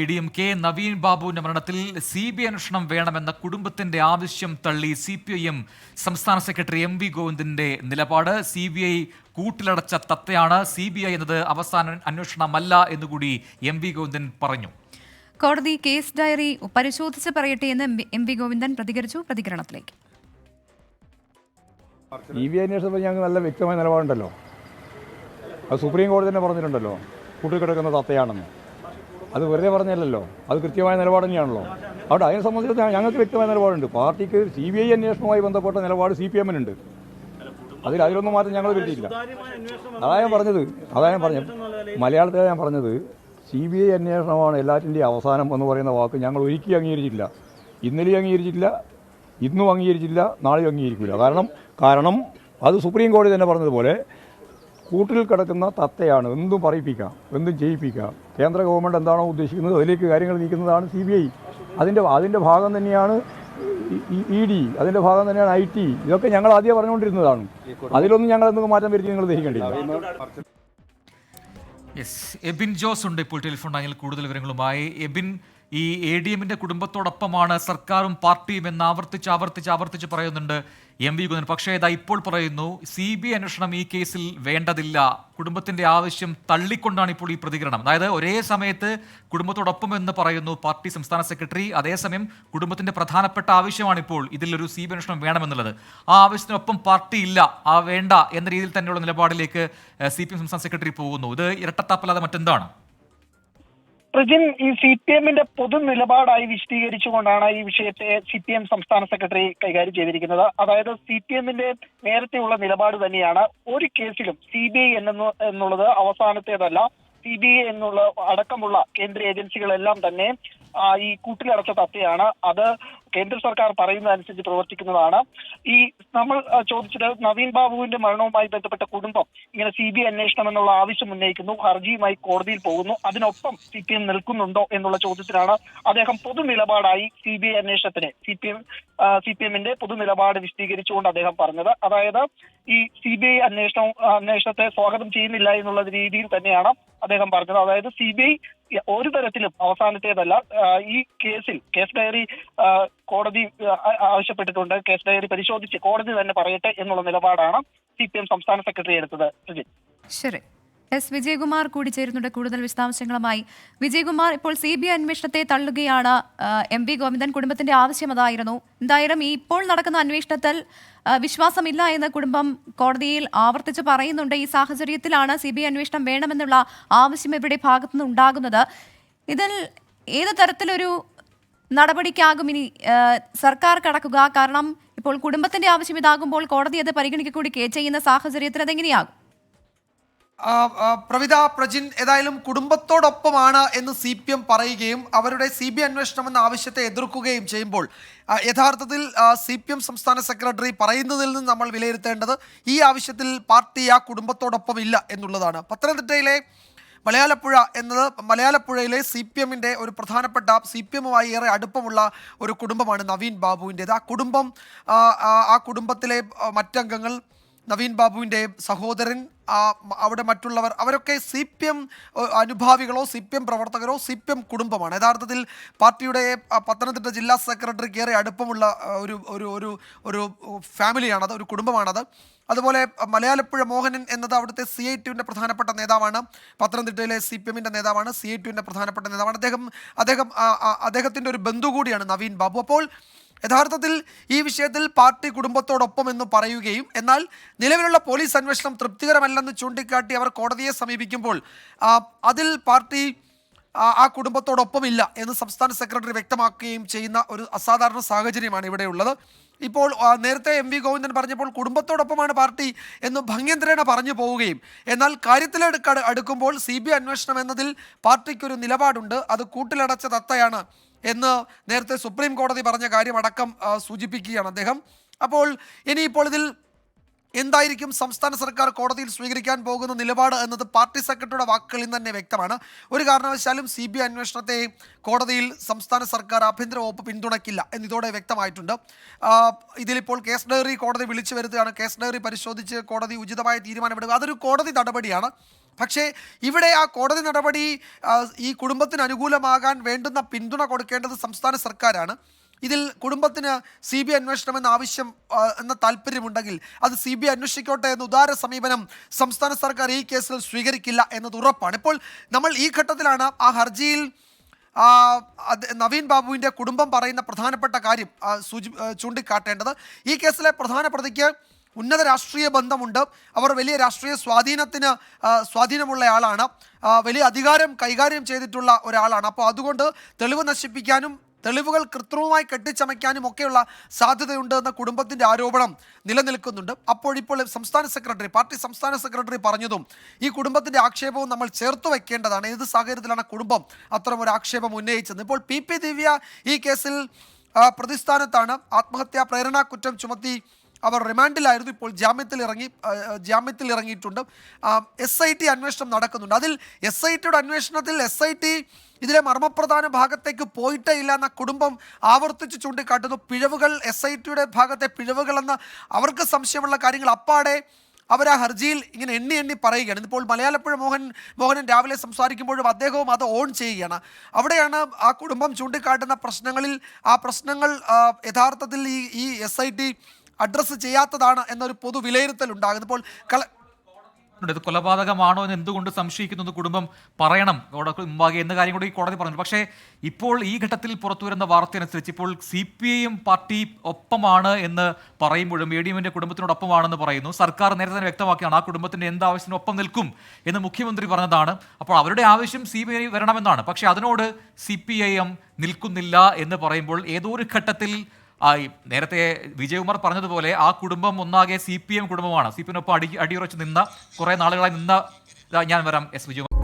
ADMK Naveen ബാബുവിന്റെ മരണത്തിൽ CBI അന്വേഷണം വേണമെന്ന കുടുംബത്തിന്റെ ആവശ്യം തള്ളി CPIM സംസ്ഥാന സെക്രട്ടറി MV ഗോവിന്ദന്റെ നിലപാട്. CBI കൂട്ടിലടച്ച തത്തയാണ്, CBI എന്നത് അവസാന അന്വേഷണമല്ല എന്നുകൂടി MV ഗോവിന്ദൻ പറഞ്ഞു. കോടതി കേസ് ഡയറി പരിശോധിച്ച് പറയട്ടെ എന്ന് MV ഗോവിന്ദൻ പ്രതികരിച്ചു. പ്രതികരണത്തിലേക്ക്. CBI അന്വേഷണത്തിൽ ഞങ്ങൾക്ക് നല്ല വ്യക്തമായ നിലപാടുണ്ടല്ലോ. അത് സുപ്രീം കോടതി തന്നെ പറഞ്ഞിട്ടുണ്ടല്ലോ, കൂട്ടിക്കിടക്കുന്ന തത്തയാണെന്ന്. അത് വെറുതെ പറഞ്ഞല്ലോ, അത് കൃത്യമായ നിലപാട് തന്നെയാണല്ലോ. അവിടെ അതിനെ സംബന്ധിച്ച് ഞങ്ങൾക്ക് വ്യക്തമായ നിലപാടുണ്ട്. പാർട്ടിക്ക് CBI അന്വേഷണവുമായി ബന്ധപ്പെട്ട നിലപാട് CPM-നുണ്ട്. അതിലൊന്നും മാറ്റം ഞങ്ങൾ വരുത്തിയില്ല. അതാ ഞാൻ പറഞ്ഞത് മലയാളത്തിൽ ഞാൻ പറഞ്ഞത് CBI അന്വേഷണമാണ് എല്ലാറ്റിൻ്റെയും അവസാനം എന്ന് പറയുന്ന വാക്ക് ഞങ്ങൾ ഒരിക്കലും അംഗീകരിച്ചിട്ടില്ല. ഇന്നലെയും അംഗീകരിച്ചിട്ടില്ല, ഇന്നും അംഗീകരിച്ചില്ല, നാളെയും അംഗീകരിക്കില്ല. കാരണം അത് സുപ്രീം കോടതി തന്നെ പറഞ്ഞതുപോലെ കൂട്ടിൽ കിടക്കുന്ന തത്തയാണ്. എന്തും പറയിപ്പിക്കാം, എന്തും ചെയ്യിപ്പിക്കാം. കേന്ദ്ര ഗവൺമെൻറ് എന്താണോ ഉദ്ദേശിക്കുന്നത് അതിലേക്ക് കാര്യങ്ങൾ നീക്കുന്നതാണ് CBI. അതിൻ്റെ ഭാഗം തന്നെയാണ് ED, അതിൻ്റെ ഭാഗം തന്നെയാണ് IT. ഇതൊക്കെ ഞങ്ങൾ ആദ്യം പറഞ്ഞുകൊണ്ടിരുന്നതാണ്. അതിലൊന്നും ഞങ്ങൾ എന്തെങ്കിലും മാറ്റം വരുത്തി നിങ്ങൾ ധരിക്കേണ്ടില്ല. എബിൻ ജോസ് ഉണ്ട് ഇപ്പോൾ ടെലിഫോൺ ലൈനിൽ കൂടുതൽ വിവരങ്ങളുമായി. എബിൻ, ഈ ADMന്റെ കുടുംബത്തോടൊപ്പമാണ് സർക്കാരും പാർട്ടിയും എന്ന് ആവർത്തിച്ച് പറയുന്നുണ്ട് MV ഗോവിന്ദൻ. പക്ഷേ ഇതാ ഇപ്പോൾ പറയുന്നു CBI അന്വേഷണം ഈ കേസിൽ വേണ്ടതില്ല, കുടുംബത്തിന്റെ ആവശ്യം തള്ളിക്കൊണ്ടാണ് ഇപ്പോൾ ഈ പ്രതികരണം. അതായത് ഒരേ സമയത്ത് കുടുംബത്തോടൊപ്പം എന്ന് പറയുന്നു പാർട്ടി സംസ്ഥാന സെക്രട്ടറി, അതേസമയം കുടുംബത്തിന്റെ പ്രധാനപ്പെട്ട ആവശ്യമാണ് ഇപ്പോൾ ഇതിലൊരു CBI അന്വേഷണം വേണമെന്നുള്ളത്. ആ ആവശ്യത്തിനൊപ്പം പാർട്ടി ഇല്ല, വേണ്ട എന്ന രീതിയിൽ തന്നെയുള്ള നിലപാടിലേക്ക് CPM സംസ്ഥാന സെക്രട്ടറി പോകുന്നു. ഇത് ഇരട്ടത്താപ്പല്ലാതെ മറ്റെന്താണ്? പ്രജിൻ, ഈ CPM-ന്റെ പൊതു നിലപാടായി വിശദീകരിച്ചുകൊണ്ടാണ് ഈ വിഷയത്തെ CPM സംസ്ഥാന സെക്രട്ടറി കൈകാര്യം ചെയ്തിരിക്കുന്നത്. അതായത് CPM-ന്റെ നേരത്തെയുള്ള നിലപാട് തന്നെയാണ്, ഒരു കേസിലും CBI എന്നുള്ളത് അവസാനത്തേതല്ല. CBI എന്നുള്ള അടക്കമുള്ള കേന്ദ്ര ഏജൻസികളെല്ലാം തന്നെ ഈ കൂട്ടിലടച്ച തത്തയാണ്. അത് കേന്ദ്ര സർക്കാർ പറയുന്നതനുസരിച്ച് പ്രവർത്തിക്കുന്നതാണ്. ഈ നമ്മൾ ചോദിച്ചത് നവീൻ ബാബുവിന്റെ മരണവുമായി ബന്ധപ്പെട്ട കുടുംബം ഇങ്ങനെ CBI അന്വേഷണം എന്നുള്ള ആവശ്യം ഉന്നയിക്കുന്നു, ഹർജിയുമായി കോടതിയിൽ പോകുന്നു. അതിനൊപ്പം CPM നിൽക്കുന്നുണ്ടോ എന്നുള്ള ചോദ്യത്തിനാണ് അദ്ദേഹം പൊതു നിലപാടായി CBI അന്വേഷണത്തിന് CPM-ന്റെ പൊതു നിലപാട് വിശദീകരിച്ചുകൊണ്ട് അദ്ദേഹം പറഞ്ഞത്. അതായത് ഈ CBI അന്വേഷണത്തെ സ്വാഗതം ചെയ്യുന്നില്ല എന്നുള്ള രീതിയിൽ തന്നെയാണ് അദ്ദേഹം പറഞ്ഞത്. അതായത് CBI ഒരു തരത്തിലും അവസാനത്തേതല്ല. ഈ കേസ് ഡയറി കോടതി ആവശ്യപ്പെട്ടിട്ടുണ്ട്. കേസ് ഡയറി പരിശോധിച്ച് കോടതി തന്നെ പറയട്ടെ എന്നുള്ള നിലപാടാണ് CPM സംസ്ഥാന സെക്രട്ടറി എടുത്തത്. ശരി, വിജയകുമാർ കൂടി ചേരുന്നുണ്ട് കൂടുതൽ വിശദാംശങ്ങളുമായി. വിജയകുമാർ, ഇപ്പോൾ CBI അന്വേഷണത്തെ തള്ളുകയാണ് MV ഗോവിന്ദൻ. കുടുംബത്തിന്റെ ആവശ്യം അതായിരുന്നു. എന്തായാലും ഇപ്പോൾ നടക്കുന്ന അന്വേഷണത്തിൽ വിശ്വാസമില്ല എന്ന് കുടുംബം കോടതിയിൽ ആവർത്തിച്ച് പറയുന്നുണ്ട്. ഈ സാഹചര്യത്തിലാണ് CBI അന്വേഷണം വേണമെന്നുള്ള ആവശ്യം ഇവരുടെ ഭാഗത്തുനിന്ന് ഉണ്ടാകുന്നത്. ഇതിൽ ഏത് തരത്തിലൊരു നടപടിക്കാകും ഇനി സർക്കാർ കടക്കുക? കാരണം ഇപ്പോൾ കുടുംബത്തിന്റെ ആവശ്യം ഇതാകുമ്പോൾ കോടതി അത് പരിഗണിക്കൂടി ചെയ്യുന്ന സാഹചര്യത്തിൽ അതെങ്ങനെയാകും? പ്രജിൻ, ഏതായാലും കുടുംബത്തോടൊപ്പമാണ് എന്ന് CPM പറയുകയും അവരുടെ CBI അന്വേഷണം എന്ന ആവശ്യത്തെ എതിർക്കുകയും ചെയ്യുമ്പോൾ യഥാർത്ഥത്തിൽ CPM സംസ്ഥാന സെക്രട്ടറി പറയുന്നതിൽ നിന്ന് നമ്മൾ വിലയിരുത്തേണ്ടത് ഈ ആവശ്യത്തിൽ പാർട്ടി ആ കുടുംബത്തോടൊപ്പം ഇല്ല എന്നുള്ളതാണ്. പത്തനംതിട്ടയിലെ മലയാലപ്പുഴയിലെ CPM-ന്റെ ഒരു പ്രധാനപ്പെട്ട CPM-മായി ഏറെ അടുപ്പമുള്ള ഒരു കുടുംബമാണ് നവീൻ ബാബുവിൻ്റേത്. ആ കുടുംബത്തിലെ മറ്റംഗങ്ങൾ, നവീൻ ബാബുവിൻ്റെ സഹോദരൻ, അവിടെ മറ്റുള്ളവർ, അവരൊക്കെ CPM അനുഭാവികളോ CPM പ്രവർത്തകരോ CPM കുടുംബമാണ്. യഥാർത്ഥത്തിൽ പാർട്ടിയുടെ പത്തനംതിട്ട ജില്ലാ സെക്രട്ടറിക്ക് ഏറെ അടുപ്പമുള്ള ഒരു ഫാമിലിയാണത്, ഒരു കുടുംബമാണത്. അതുപോലെ മലയാലപ്പുഴ മോഹനൻ എന്നത് അവിടുത്തെ CITUവിൻ്റെ പ്രധാനപ്പെട്ട നേതാവാണ്, പത്തനംതിട്ടയിലെ CPM-ന്റെ നേതാവാണ്, CITUവിൻ്റെ പ്രധാനപ്പെട്ട നേതാവാണ്. അദ്ദേഹത്തിൻ്റെ ഒരു ബന്ധു കൂടിയാണ് നവീൻ ബാബു. അപ്പോൾ യഥാർത്ഥത്തിൽ ഈ വിഷയത്തിൽ പാർട്ടി കുടുംബത്തോടൊപ്പം എന്ന് പറയുകയും എന്നാൽ നിലവിലുള്ള പോലീസ് അന്വേഷണം തൃപ്തികരമല്ലെന്ന് ചൂണ്ടിക്കാട്ടി അവർ കോടതിയെ സമീപിക്കുമ്പോൾ അതിൽ പാർട്ടി ആ കുടുംബത്തോടൊപ്പമില്ല എന്ന് സംസ്ഥാന സെക്രട്ടറി വ്യക്തമാക്കുകയും ചെയ്യുന്ന ഒരു അസാധാരണ സാഹചര്യമാണ് ഇവിടെയുള്ളത്. ഇപ്പോൾ നേരത്തെ MV ഗോവിന്ദൻ പറഞ്ഞപ്പോൾ കുടുംബത്തോടൊപ്പമാണ് പാർട്ടി എന്ന് ഭംഗ്യന്തരേണ പറഞ്ഞു പോവുകയും എന്നാൽ കാര്യത്തിലെടുക്കാൻ അടുക്കുമ്പോൾ CBI അന്വേഷണം എന്നതിൽ പാർട്ടിക്കൊരു നിലപാടുണ്ട്, അത് കൂട്ടിലടച്ച തത്തയാണ് എന്ന് നേരത്തെ സുപ്രീം കോടതി പറഞ്ഞ കാര്യമടക്കം സൂചിപ്പിക്കുകയാണ് അദ്ദേഹം. അപ്പോൾ ഇനിയിപ്പോൾ ഇതിൽ എന്തായിരിക്കും സംസ്ഥാന സർക്കാർ കോടതിയിൽ സ്വീകരിക്കാൻ പോകുന്ന നിലപാട് എന്നത് പാർട്ടി സെക്രട്ടറിയുടെ വാക്കുകളിൽ തന്നെ വ്യക്തമാണ്. ഒരു കാരണവശാലും CBI അന്വേഷണത്തെ കോടതിയിൽ സംസ്ഥാന സർക്കാർ ആഭ്യന്തര വകുപ്പ് പിന്തുണയ്ക്കില്ല എന്നിതോടെ വ്യക്തമായിട്ടുണ്ട്. ഇതിലിപ്പോൾ കേസ് ഡയറി കോടതി വിളിച്ചു വരുത്തുകയാണ്. കേസ് ഡയറി പരിശോധിച്ച് കോടതി ഉചിതമായ തീരുമാനമെടുക്കുക. അതൊരു കോടതി നടപടിയാണ്. പക്ഷേ ഇവിടെ ആ കോടതി നടപടി ഈ കുടുംബത്തിന് അനുകൂലമാകാൻ വേണ്ടുന്ന പിന്തുണ കൊടുക്കേണ്ടത് സംസ്ഥാന സർക്കാരാണ്. ഇതിൽ കുടുംബത്തിന് CBI അന്വേഷണം എന്ന ആവശ്യം എന്ന താല്പര്യമുണ്ടെങ്കിൽ അത് CBI അന്വേഷിക്കോട്ടെ എന്ന ഉദാര സമീപനം സംസ്ഥാന സർക്കാർ ഈ കേസിൽ സ്വീകരിക്കില്ല എന്നത് ഉറപ്പാണ്. ഇപ്പോൾ നമ്മൾ ഈ ഘട്ടത്തിലാണ് ആ ഹർജിയിൽ നവീൻ ബാബുവിൻ്റെ കുടുംബം പറയുന്ന പ്രധാനപ്പെട്ട കാര്യം ചൂണ്ടിക്കാട്ടേണ്ടത്. ഈ കേസിലെ പ്രധാന പ്രതിക്ക് ഉന്നത രാഷ്ട്രീയ ബന്ധമുണ്ട്. അവർ വലിയ രാഷ്ട്രീയ സ്വാധീനമുള്ള ആളാണ്, വലിയ അധികാരം കൈകാര്യം ചെയ്തിട്ടുള്ള ഒരാളാണ്. അപ്പോൾ അതുകൊണ്ട് തെളിവ് നശിപ്പിക്കാനും തെളിവുകൾ കൃത്രിമമായി കെട്ടിച്ചമയ്ക്കാനും ഒക്കെയുള്ള സാധ്യതയുണ്ട് എന്ന കുടുംബത്തിൻ്റെ ആരോപണം നിലനിൽക്കുന്നുണ്ട്. ഇപ്പോൾ പാർട്ടി സംസ്ഥാന സെക്രട്ടറി പറഞ്ഞതും ഈ കുടുംബത്തിൻ്റെ ആക്ഷേപവും നമ്മൾ ചേർത്ത് വയ്ക്കേണ്ടതാണ്. ഏത് സാഹചര്യത്തിലാണ് കുടുംബം അത്തരം ഒരു ആക്ഷേപം ഉന്നയിച്ചത്? ഇപ്പോൾ PP ദിവ്യ ഈ കേസിൽ പ്രതിസ്ഥാനത്താണ്. ആത്മഹത്യാ പ്രേരണാ കുറ്റം ചുമത്തി അവർ റിമാൻഡിലായിരുന്നു. ഇപ്പോൾ ജാമ്യത്തിൽ ഇറങ്ങിയിട്ടുണ്ട്. SIT അന്വേഷണം നടക്കുന്നുണ്ട്. അതിൽ SITയുടെ അന്വേഷണത്തിൽ SIT ഇതിലെ മർമ്മപ്രധാന ഭാഗത്തേക്ക് പോയിട്ടേ ഇല്ല എന്ന കുടുംബം ആവർത്തിച്ച് ചൂണ്ടിക്കാട്ടുന്നു. പിഴവുകൾ SITയുടെ ഭാഗത്തെ പിഴവുകളെന്ന് അവർക്ക് സംശയമുള്ള കാര്യങ്ങൾ അപ്പാടെ അവർ ആ ഹർജിയിൽ ഇങ്ങനെ എണ്ണി പറയുകയാണ്. ഇപ്പോൾ മലയാളപ്പുഴ മോഹനൻ രാവിലെ സംസാരിക്കുമ്പോഴും അദ്ദേഹവും അത് ഓൺ ചെയ്യുകയാണ്. അവിടെയാണ് ആ കുടുംബം ചൂണ്ടിക്കാട്ടുന്ന പ്രശ്നങ്ങൾ യഥാർത്ഥത്തിൽ ഈ SIT അഡ്രസ്സ് ചെയ്യാത്തതാണ് എന്നൊരു പൊതു വിലയിരുത്തൽ ഉണ്ടാകുന്നു. ഇപ്പോൾ ഇത് കൊലപാതകമാണോ എന്ന് എന്തുകൊണ്ട് സംശയിക്കുന്നത് കുടുംബം പറയണം മുമ്പാകെ എന്ന കാര്യം കൂടി കോടതി പറഞ്ഞു. പക്ഷേ ഇപ്പോൾ ഈ ഘട്ടത്തിൽ പുറത്തുവരുന്ന വാർത്തയനുസരിച്ച് ഇപ്പോൾ CPIM പാർട്ടി ഒപ്പമാണ് എന്ന് പറയുമ്പോഴും ADMന്റെ കുടുംബത്തിനോടൊപ്പമാണെന്ന് പറയുന്നു. സർക്കാർ നേരത്തെ തന്നെ വ്യക്തമാക്കിയാണ് ആ കുടുംബത്തിന്റെ എന്ത് ആവശ്യത്തിനും ഒപ്പം നിൽക്കും എന്ന് മുഖ്യമന്ത്രി പറഞ്ഞതാണ്. അപ്പോൾ അവരുടെ ആവശ്യം CBI വരണമെന്നാണ്. പക്ഷേ അതിനോട് CPIM നിൽക്കുന്നില്ല എന്ന് പറയുമ്പോൾ ഏതോ ഒരു ഘട്ടത്തിൽ നേരത്തെ വിജയകുമാർ പറഞ്ഞതുപോലെ ആ കുടുംബം ഒന്നാകെ CPM കുടുംബമാണ്. CPM അടിയുറച്ച് നിന്ന കുറേ നാളുകളായി നിന്ന ഞാൻ വരാം വിജയകുമാർ.